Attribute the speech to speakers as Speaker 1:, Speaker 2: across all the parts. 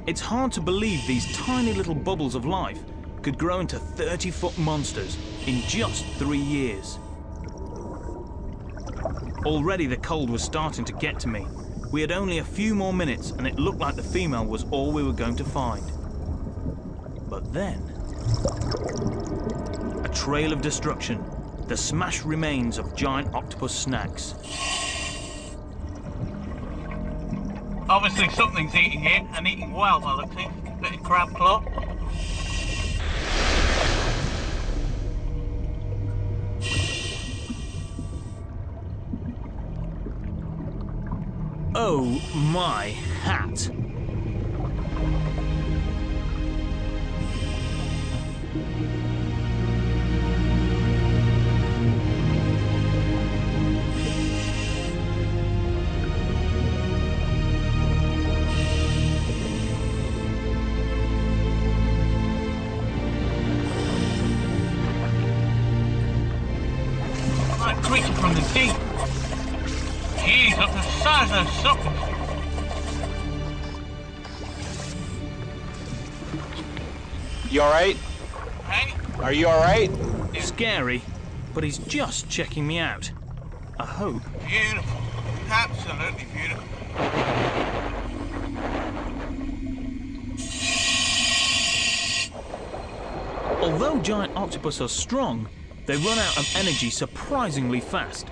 Speaker 1: It's hard to believe these tiny little bubbles of life could grow into 30-foot monsters in just 3 years. Already the cold was starting to get to me. We had only a few more minutes and it looked like the female was all we were going to find. But then, a trail of destruction, the smashed remains of giant octopus snacks.
Speaker 2: Obviously something's eating it, and eating well by the looks of it. Bit of crab claw.
Speaker 1: Oh my hat!
Speaker 2: That creature from the deep. He's up the size of a sucker.
Speaker 3: You alright?
Speaker 2: Hey?
Speaker 3: Are you alright?
Speaker 1: Scary, but he's just checking me out. I hope.
Speaker 2: Beautiful. Absolutely beautiful.
Speaker 1: Although giant octopus are strong, they run out of energy surprisingly fast.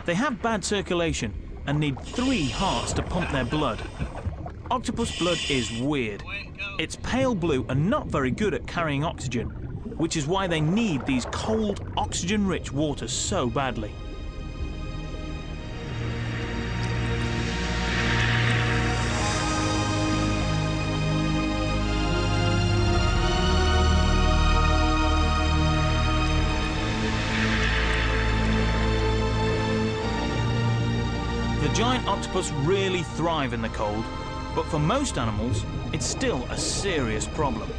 Speaker 1: They have bad circulation and need 3 hearts to pump their blood. Octopus blood is weird. It's pale blue and not very good at carrying oxygen, which is why they need these cold, oxygen-rich waters so badly. The giant octopus really thrive in the cold, but for most animals, it's still a serious problem.